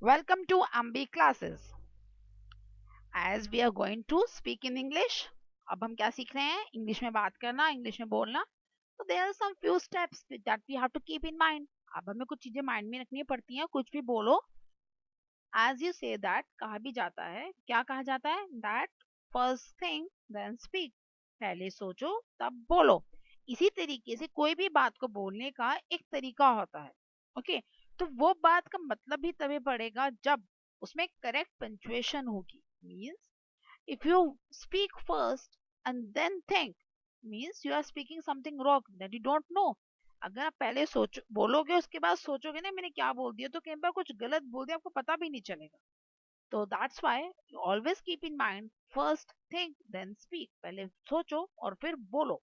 Welcome to Ambi classes. As we are going to speak in English, अब हम क्या सीख रहे हैं? इंग्लिश में बात करना, इंग्लिश में बोलना. So there are some few steps that we have to keep in mind. अब हमें कुछ चीजें माइंड में रखनी पड़ती हैं. कुछ भी बोलो, as you say that कहा भी जाता है, क्या कहा जाता है? That first thing then speak. पहले सोचो तब बोलो. इसी तरीके से कोई भी बात को बोलने का एक तरीका होता है. ओके, तो वो बात का मतलब भी तभी पड़ेगा जब उसमें करेक्ट पंक्चुएशन होगी. Means if you speak first and then think, means you are speaking something wrong that you don't know. अगर आप पहले सोच बोलोगे उसके बाद सोचोगे ना मैंने क्या बोल दिया, तो कई बार कुछ गलत बोल दिया, आपको पता भी नहीं चलेगा. तो that's why you always keep in mind first think then speak. पहले सोचो और फिर बोलो.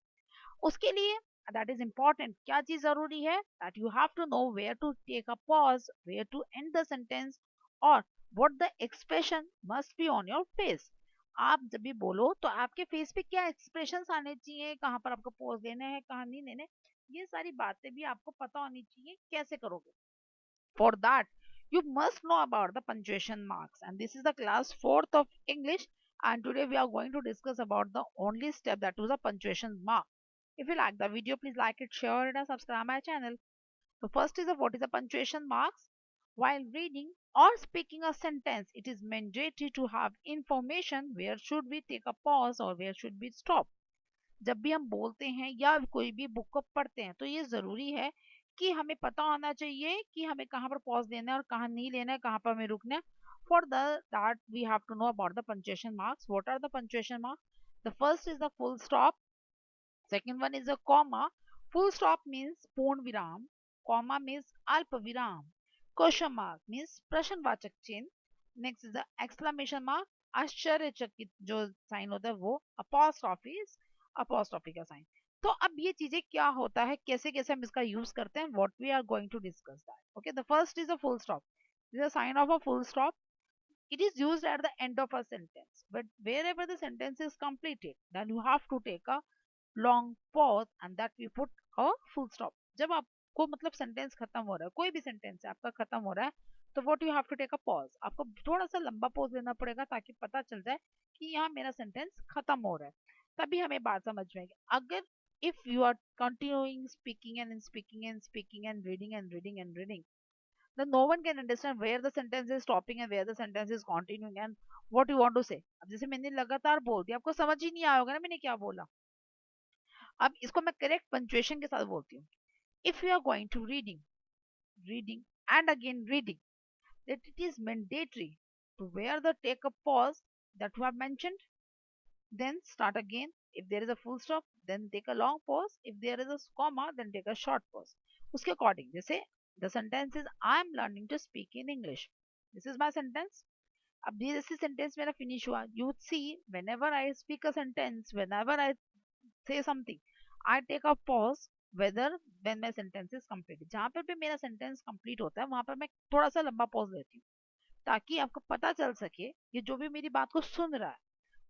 उसके लिए दैट इज इम्पोर्टेंट. क्या चीज जरूरी है? That you have to know where to take a pause, where to end the sentence, और what the expression must be on your face. आप जब भी बोलो तो आपके फेस पे क्या एक्सप्रेशंस आने चाहिए, कहाँ पर आपको पॉज देना है, कहाँ नहीं देने, ये सारी बातें भी आपको पता होनी चाहिए. कैसे करोगे? For that, you must know about the punctuation marks. And this is the class 4th of English. And today we are going to discuss about the only step, that was the punctuation mark. If you like the video, please like it, share it, and subscribe my channel. So first is what is the punctuation marks. While reading or speaking a sentence, it is mandatory to have information where should we take a pause or where should we stop. जब भी हम बोलते हैं या कोई भी book को पढ़ते हैं तो ये जरूरी है कि हमें पता होना चाहिए कि हमें कहाँ पर पॉज लेना है और कहाँ नहीं लेना है, कहाँ पर हमें रुकना है. For the that we have to know about the punctuation marks. What are the punctuation marks? The first is the full stop. Second one is a comma. Full stop means पूर्ण विराम. कॉमा मीन्स अल्प विराम. Question mark means प्रश्नवाचक चिन्ह. Next is the exclamation mark, आश्चर्यचकित जो sign होता है वो. अपॉस्ट्रॉफी, अपॉस्ट्रॉफी का साइन. तो अब ये चीजें क्या होता है, कैसे कैसे हम इसका यूज करते हैं, what we are going to discuss that. Okay, the first is a full stop. Is a sign of a full stop. It is used at the end of a sentence, but wherever the sentence is completed, then you have to take a long pause and that we put a full stop. जब आपको मतलब sentence खत्म हो रहा है, कोई भी sentence है आपका खत्म हो रहा है, तो what you have to take a pause. आपको थोड़ा सा लंबा पॉज लेना पड़ेगा ताकि पता चल जाए कि यहाँ मेरा सेंटेंस खत्म हो रहा है. तभी हमें बात समझ में आएगी. अगर if you are continuing speaking and speaking and speaking and reading and reading and reading, then no one can understand where the sentence is stopping and where the sentence is continuing and what you want to say. अब जैसे मैंने लगातार बोल दिया, आपको समझ ही नहीं आया होगा ना मैंने क्या बोला. अब इसको मैं करेक्ट पंक्चुएशन के साथ बोलती हूँ. If you are going to reading, reading and again reading, that it is mandatory to where the take a pause that you have mentioned, then start again. If there is a full stop, then take a long pause. If there is a comma, then take a short pause. उसके according, जैसे the sentence is I am learning to speak in English. This is my sentence. अब ये जैसे sentence मेरा finish हुआ, you would see whenever I speak a sentence, whenever I say something, I take a pause whether when my sentence is complete. जहाँ पर भी मेरा sentence complete होता है वहां पर मैं थोड़ा सा लंबा पॉज लेती हूँ ताकि आपको पता चल सके कि जो भी मेरी बात को सुन रहा है,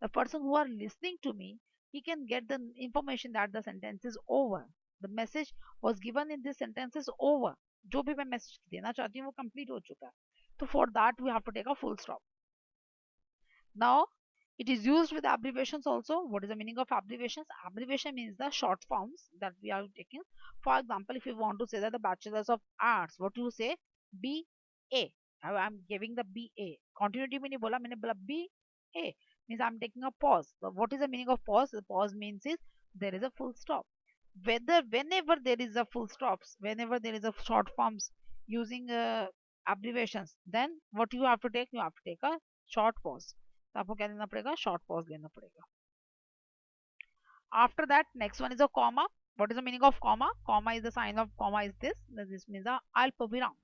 the person who are listening to me, he can get the information that the sentence is over. The message was given in this sentence is over. जो भी मैं मैसेज देना चाहती हूँ वो कंप्लीट हो चुका है. तो for that we have to take a full stop. Now, it is used with abbreviations also. What is the meaning of abbreviations? Abbreviation means the short forms that we are taking. For example, if you want to say that the Bachelors of Arts, what do you say? BA. I'm giving the BA. Continuity में नहीं बोला, मैंने बोला BA. Means I'm taking a pause. So what is the meaning of pause? The pause means is there is a full stop. Whenever there is a full stops, whenever there is a short forms using abbreviations, then what you have to take? You have to take a short pause. तो आपको क्या लेना पड़ेगा? Short pause लेना पड़ेगा. After that next one is a comma. What is the meaning of comma? Comma is the sign of comma is this means a अल्प विराम.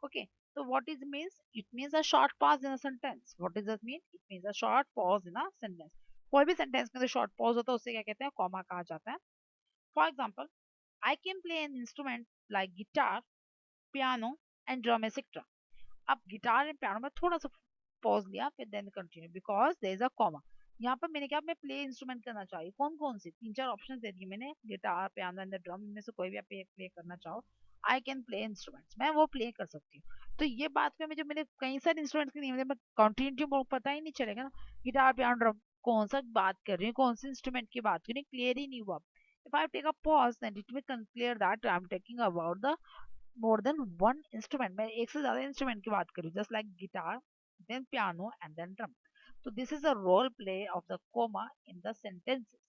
Okay, so what is means? It means a short pause in a sentence. What does that mean? It means a short pause in a sentence. कोई भी sentence में जो short pause होता है उसे क्या कहते हैं? कॉमा कहा जाता है. For example, I can play an instrument like guitar, piano and drum etcetera. अब गिटार एंड पियानो में थोड़ा सा पॉज लिया फिर then continue because there is a comma. यहाँ पर मैंने क्या, मैं प्ले इंस्ट्रूमेंट करना चाहिए, कौन कौन सी तीन चार ऑप्शन दे दिए मैंने, गिटार, पियानो एंड ड्रम में से कोई भी आप प्ले करना चाहो. आई कैन प्ले इंस्ट्रूमेंट्स, मैं वो प्ले कर सकती हूँ। तो ये बात में मुझे मेरे कई सारे इंस्ट्रूमेंट्स की नहीं मुझे मैं कंटिन्यूटी पता ही नहीं चलेगा ना, गिटार पियानो ड्रम कौन सा बात कर रही हूँ, कौन से इंस्ट्रूमेंट की बात कर रही हूँ, क्लियर ही नहीं हुआ। If I take a pause then it will clear that I am taking about the more than one instrument, मैं एक से ज्यादा इंस्ट्रूमेंट की बात करूँ, just like guitar, then piano and then drum. So this is a role play of the comma in the sentences.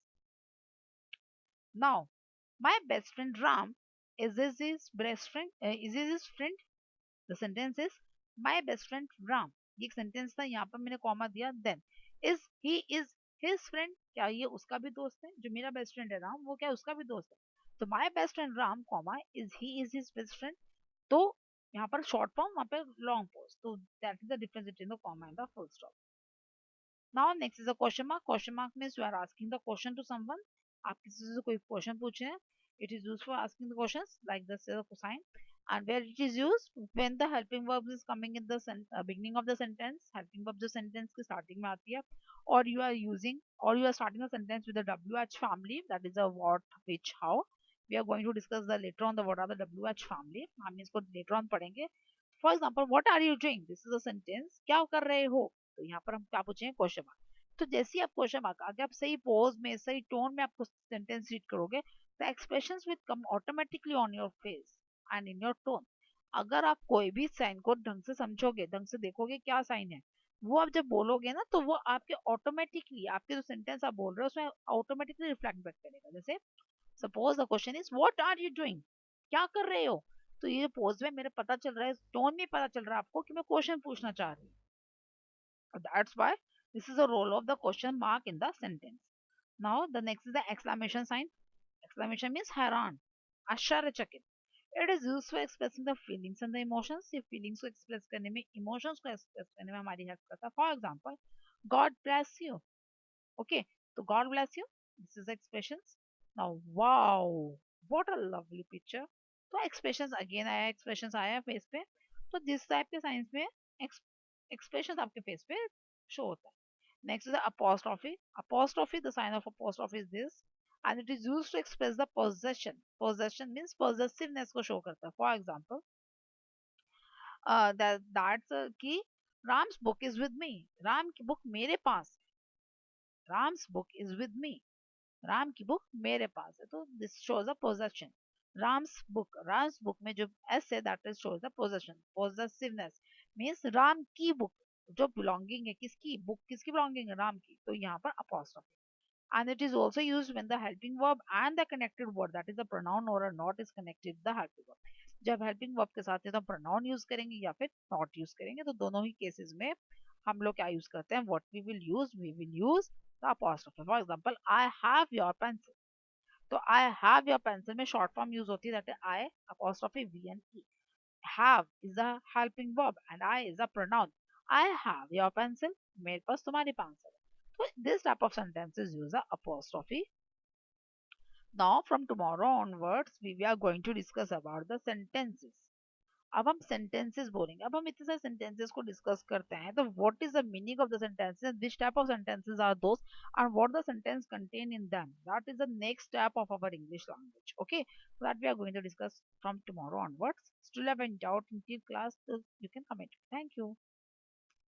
Now my best friend Ram is his best friend, is his friend. The sentence is my best friend Ram. ये एक sentence था, यहाँ पर मैंने comma दिया, then is his friend, क्या ये उसका भी दोस्त है, जो मेरा बेस्ट फ्रेंड है राम वो क्या उसका भी दोस्त है। तो my best friend Ram comma is his best friend, तो यहाँ पर शॉर्ट फॉर्म वहाँ पे लॉन्ग पोज, तो that is the difference between the comma and the full stop. Now next is a question mark, question mark means you are asking the question to someone, आप किसी से कोई question पूछ रहे हैं, it is used for asking the questions like the sign, and where it is used when the helping verb is coming in the beginning of the sentence, helping verb जो sentence की starting में आती है, or you are using or you are starting a sentence with the WH family, that is a what which how, we are going to discuss the later on the what are the WH family, हम इसको later on पढ़ेंगे। For example what are you doing, this is a sentence, क्या कर रहे हो, तो यहाँ पर हम क्या पूछेंगे क्वेश्चन मार्क। तो जैसे ही आप क्वेश्चन मार्क आगे आप सही पोज में सही टोन में आपको सेंटेंस रीड करोगे, the expressions will come automatically on your face and in your tone. अगर आप कोई भी साइन को ढंग से समझोगे, ढंग से देखोगे क्या साइन है, वो आप जब बोलोगे ना तो वो आपके ऑटोमेटिकली आपके जो सेंटेंस आप बोल रहे हो उसमें ऑटोमेटिकली रिफ्लेक्ट बैक करेगा। जैसे suppose the question is what are you doing, क्या कर रहे हो, तो ये पोज में मेरे पता चल रहा है, टोन में पता चल रहा है आपको कि मैं क्वेश्चन पूछना चाह रही हूँ, that's why this is the role of the question mark in the sentence. Now the next is the exclamation sign, exclamation means हैरान, आश्चर्यचकित। It is used for expressing the feelings and the emotions, ये feelings को express करने में, emotions को express करने में हमारी हेल्प करता है। For example God bless you, okay, तो God bless you, this is the expressions. Now wow, what a lovely picture, तो expressions again आया, expressions आया फेस पे, तो जिस टाइप के साइंस में expressions आपके फेस पे शो होता है। Next is apostrophe, apostrophe, the sign of apostrophe is this and it is used to express the possession, possession means possessiveness को शो करता है। फॉर एग्जाम्पल that's कि Ram's book is with me, Ram की book मेरे पास, Ram's book is with me, Ram की book मेरे पास है, तो this shows a possession. Ram's book में जो एस है that is shows the possession, possessiveness means Ram की बुक, जो बिलोंगिंग है किसकी, बुक किसकी बिलोंगिंग है, राम की, तो यहाँ पर apostrophe। And it is also used when the helping verb and the connected word, that is the pronoun or a not, is connected the helping verb। जब helping verb के साथ है तो pronoun यूज करेंगे या फिर not यूज करेंगे, तो दोनों ही केसेस में हम लोग क्या यूज करते हैं, what we will use the apostrophe। For example I have your pencil, तो I have your pencil में short form यूज होती है, that is I apostrophe V N E। have is a helping verb and I is a pronoun। I have your pencil, मेरे पास तुम्हारी pencil है, so this type of sentences use a apostrophe। Now from tomorrow onwards we are going to discuss about the sentences। अब हम sentences बोलेंगे, अब हम इतने सारे sentences को discuss करते हैं, तो what is the meaning of the sentences, which type of sentences are those, and what the sentence contain in them, that is the next step of our English language, okay, so that we are going to discuss from tomorrow onwards। Still have any doubt in class, so you can comment. Thank you.